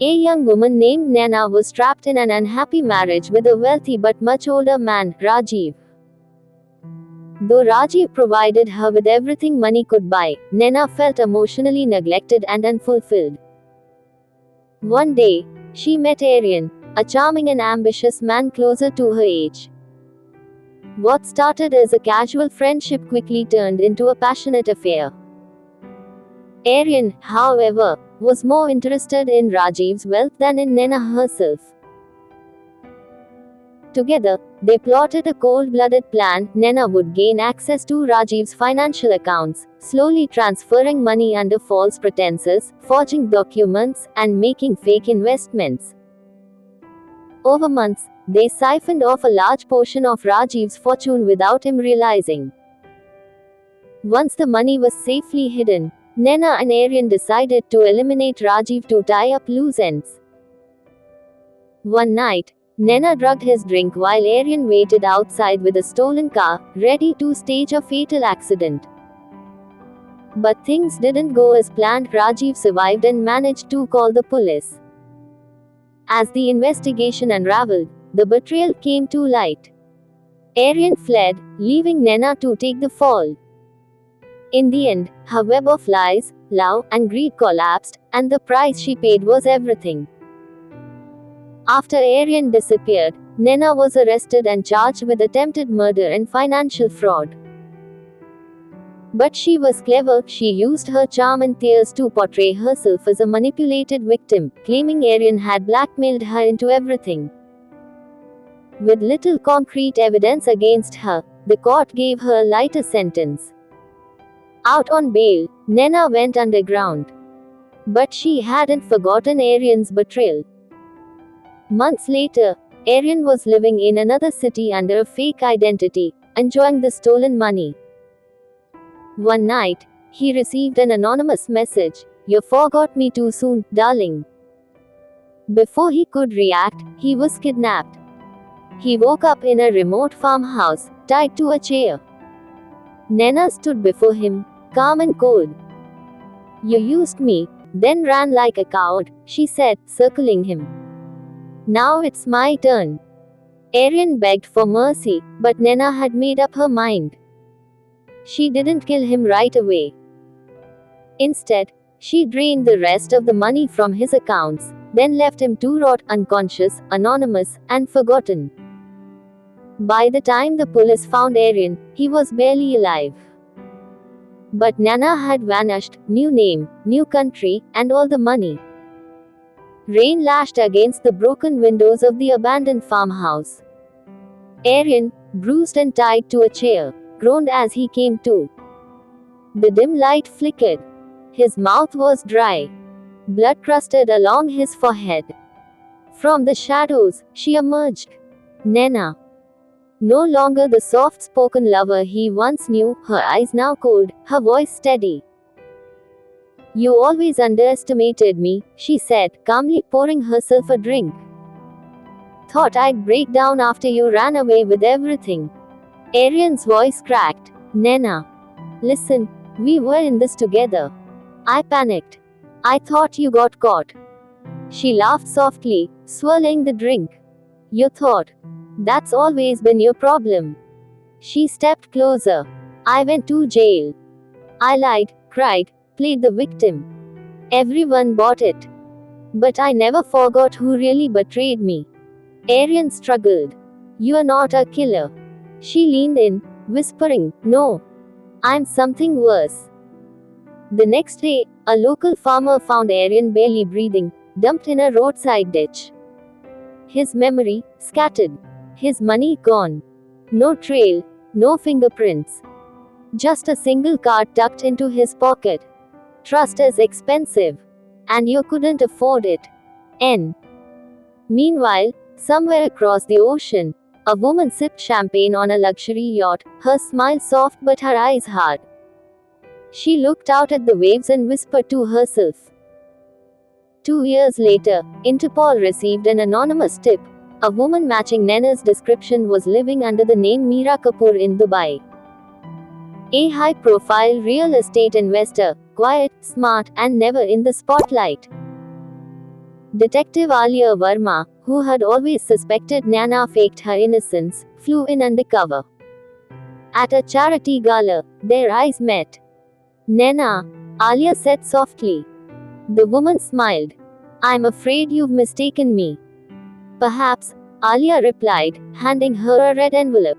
A young woman named Naina was trapped in an unhappy marriage with a wealthy but much older man, Rajiv. Though Rajiv provided her with everything money could buy, Naina felt emotionally neglected and unfulfilled. One day, she met Aryan, a charming and ambitious man closer to her age. What started as a casual friendship quickly turned into a passionate affair. Aryan, however, was more interested in Rajiv's wealth than in Naina herself. Together, they plotted a cold-blooded plan. Naina would gain access to Rajiv's financial accounts, slowly transferring money under false pretenses, forging documents, and making fake investments. Over months, they siphoned off a large portion of Rajiv's fortune without him realizing. Once the money was safely hidden, Naina and Aryan decided to eliminate Rajiv to tie up loose ends. One night, Naina drugged his drink while Aryan waited outside with a stolen car, ready to stage a fatal accident. But things didn't go as planned. Rajiv survived and managed to call the police. As the investigation unraveled, the betrayal came to light. Aryan fled, leaving Naina to take the fall. In the end, her web of lies, love, and greed collapsed, and the price she paid was everything. After Aryan disappeared, Naina was arrested and charged with attempted murder and financial fraud. But she was clever. She used her charm and tears to portray herself as a manipulated victim, claiming Aryan had blackmailed her into everything. With little concrete evidence against her, the court gave her a lighter sentence. Out on bail, Naina went underground. But she hadn't forgotten Aryan's betrayal. Months later, Aryan was living in another city under a fake identity, enjoying the stolen money. One night, he received an anonymous message, "You forgot me too soon, darling." Before he could react, he was kidnapped. He woke up in a remote farmhouse, tied to a chair. Naina stood before him, calm and cold. "You used me, then ran like a coward," she said, circling him. "Now it's my turn." Aryan begged for mercy, but Naina had made up her mind. She didn't kill him right away. Instead, she drained the rest of the money from his accounts, then left him to rot unconscious, anonymous, and forgotten. By the time the police found Aryan, he was barely alive. But Naina had vanished, new name, new country, and all the money. Rain lashed against the broken windows of the abandoned farmhouse. Aryan, bruised and tied to a chair, groaned as he came to. The dim light flickered. His mouth was dry. Blood crusted along his forehead. From the shadows, she emerged. Naina. No longer the soft-spoken lover he once knew, her eyes now cold, her voice steady. "You always underestimated me," she said, calmly pouring herself a drink. "Thought I'd break down after you ran away with everything." Aryan's voice cracked. "Naina. Listen, we were in this together." I panicked. "I thought you got caught." She laughed softly, swirling the drink. "You thought? That's always been your problem." She stepped closer. "I went to jail. I lied, cried, played the victim. Everyone bought it. But I never forgot who really betrayed me." Aryan struggled. "You're not a killer." She leaned in, whispering, "No. I'm something worse." The next day, a local farmer found Aryan barely breathing, dumped in a roadside ditch. His memory, scattered. His money gone. No trail, no fingerprints. Just a single card tucked into his pocket. "Trust is expensive. And you couldn't afford it." N. Meanwhile, somewhere across the ocean, a woman sipped champagne on a luxury yacht, her smile soft but her eyes hard. She looked out at the waves and whispered to herself. 2 years later, Interpol received an anonymous tip. A woman matching Naina's description was living under the name Meera Kapoor in Dubai. A high-profile real estate investor, quiet, smart, and never in the spotlight. Detective Alia Verma, who had always suspected Naina faked her innocence, flew in undercover. At a charity gala, their eyes met. Naina, Alia said softly. The woman smiled. I'm afraid you've mistaken me. Perhaps, Alia replied, handing her a red envelope.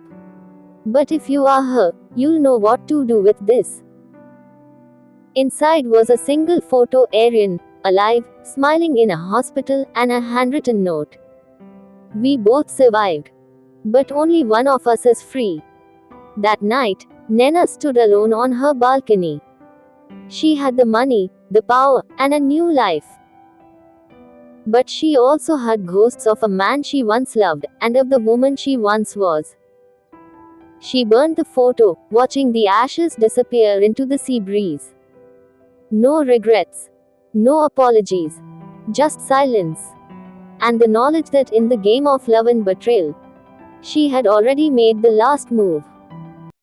But if you are her, you'll know what to do with this. Inside was a single photo Aryan, alive, smiling in a hospital, and a handwritten note. We both survived. But only one of us is free. That night, Naina stood alone on her balcony. She had the money, the power, and a new life. But she also had ghosts of a man she once loved, and of the woman she once was. She burned the photo, watching the ashes disappear into the sea breeze. No regrets. No apologies. Just silence. And the knowledge that in the game of love and betrayal, she had already made the last move.